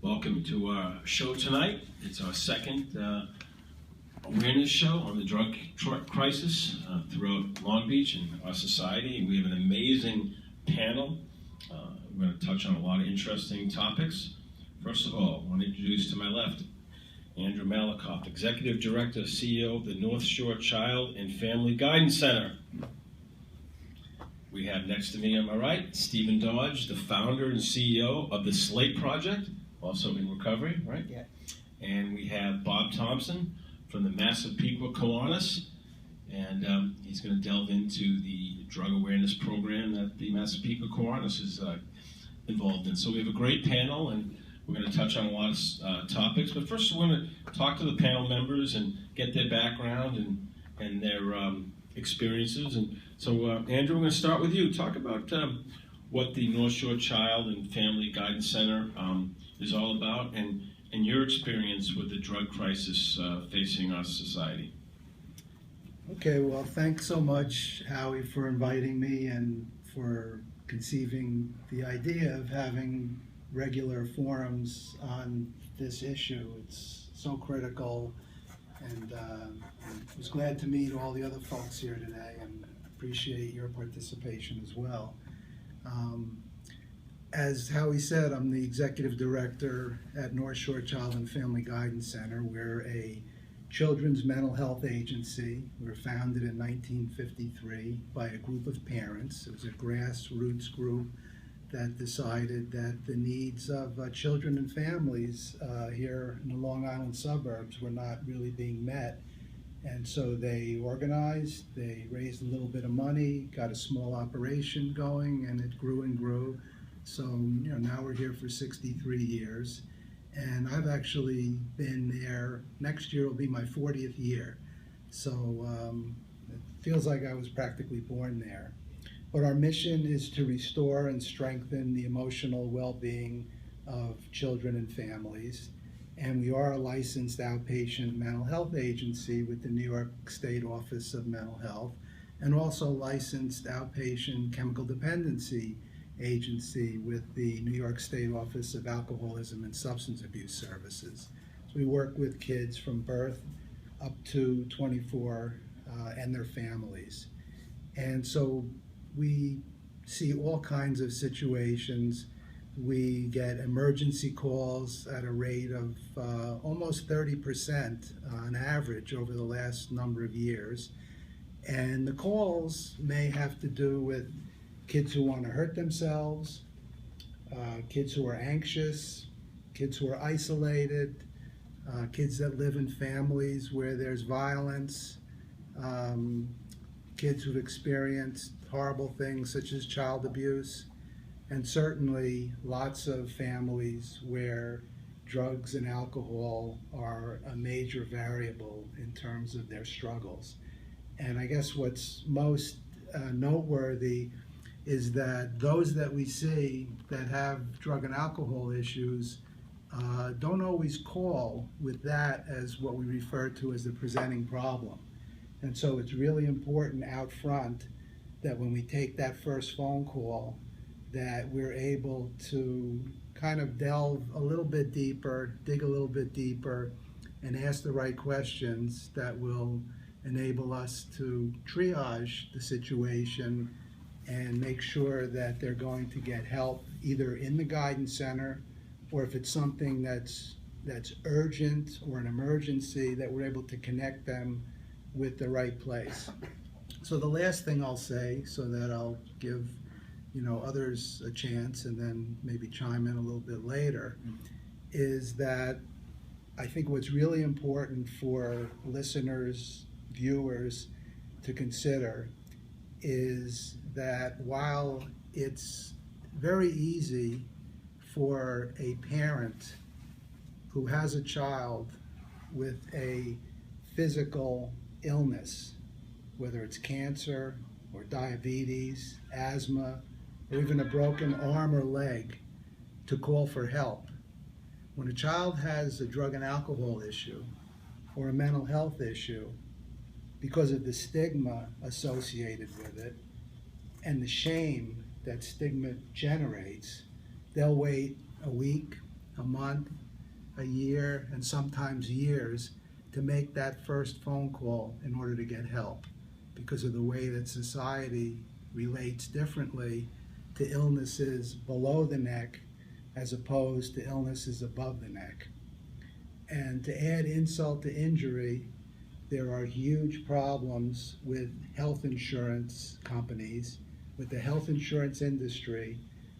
Welcome to our show tonight. It's our second awareness show on the drug crisis throughout Long Beach and our society. We have an amazing panel. We're going to touch on a lot of interesting topics. First of all, I want to introduce to my left Andrew Malikoff, Executive Director, CEO of the North Shore Child and Family Guidance Center. We have next to me on my right, Stephen Dodge, the founder and CEO of the Slate Project, also in recovery, right? Yeah. And we have Bob Thompson from the Massapequa Kiwanis, and he's going to delve into the drug awareness program that the Massapequa Kiwanis is involved in. So we have a great panel, and we're going to touch on a lot of topics. But first, we're going to talk to the panel members and get their background and their experiences. And so, Andrew, we're going to start with you. Talk about what the North Shore Child and Family Guidance Center is all about, and your experience with the drug crisis facing our society. Okay, well, thanks so much, Howie, for inviting me and for conceiving the idea of having regular forums on this issue. It's so critical, and I was glad to meet all the other folks here today and appreciate your participation as well. As Howie said, I'm the Executive Director at North Shore Child and Family Guidance Center. We're a children's mental health agency. We were founded in 1953 by a group of parents. It was a grassroots group that decided that the needs of children and families here in the Long Island suburbs were not really being met. And so they organized, they raised a little bit of money, got a small operation going, and it grew and grew. So now we're here for 63 years. And I've actually been there. Next year will be my 40th year. So it feels like I was practically born there. But our mission is to restore and strengthen the emotional well-being of children and families. And we are a licensed outpatient mental health agency with the New York State Office of Mental Health, and also licensed outpatient chemical dependency agency with the New York State Office of Alcoholism and Substance Abuse Services. So we work with kids from birth up to 24 and their families. And so we see all kinds of situations. We get emergency calls at a rate of almost 30% on average over the last number of years. And the calls may have to do with kids who want to hurt themselves, kids who are anxious, kids who are isolated, kids that live in families where there's violence, kids who've experienced horrible things such as child abuse, and certainly lots of families where drugs and alcohol are a major variable in terms of their struggles. And I guess what's most noteworthy is that those that we see that have drug and alcohol issues don't always call with that as what we refer to as the presenting problem. And so it's really important out front that when we take that first phone call, that we're able to kind of delve a little bit deeper, dig a little bit deeper, and ask the right questions that will enable us to triage the situation and make sure that they're going to get help either in the guidance center, or if it's something that's urgent or an emergency, that we're able to connect them with the right place. So the last thing I'll say, so that I'll give others a chance and then maybe chime in a little bit later, is that I think what's really important for listeners, viewers to consider is that while it's very easy for a parent who has a child with a physical illness, whether it's cancer or diabetes, asthma, or even a broken arm or leg, to call for help. When a child has a drug and alcohol issue or a mental health issue, because of the stigma associated with it and the shame that stigma generates, they'll wait a week, a month, a year, and sometimes years to make that first phone call in order to get help because of the way that society relates differently to illnesses below the neck as opposed to illnesses above the neck. And to add insult to injury, there are huge problems with health insurance companies, with the health insurance industry,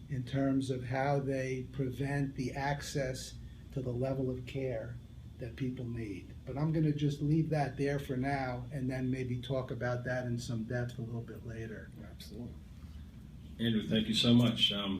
in terms of how they prevent the access to the level of care that people need. But I'm going to just leave that there for now and then maybe talk about that in some depth a little bit later. Absolutely. Andrew, thank you so much.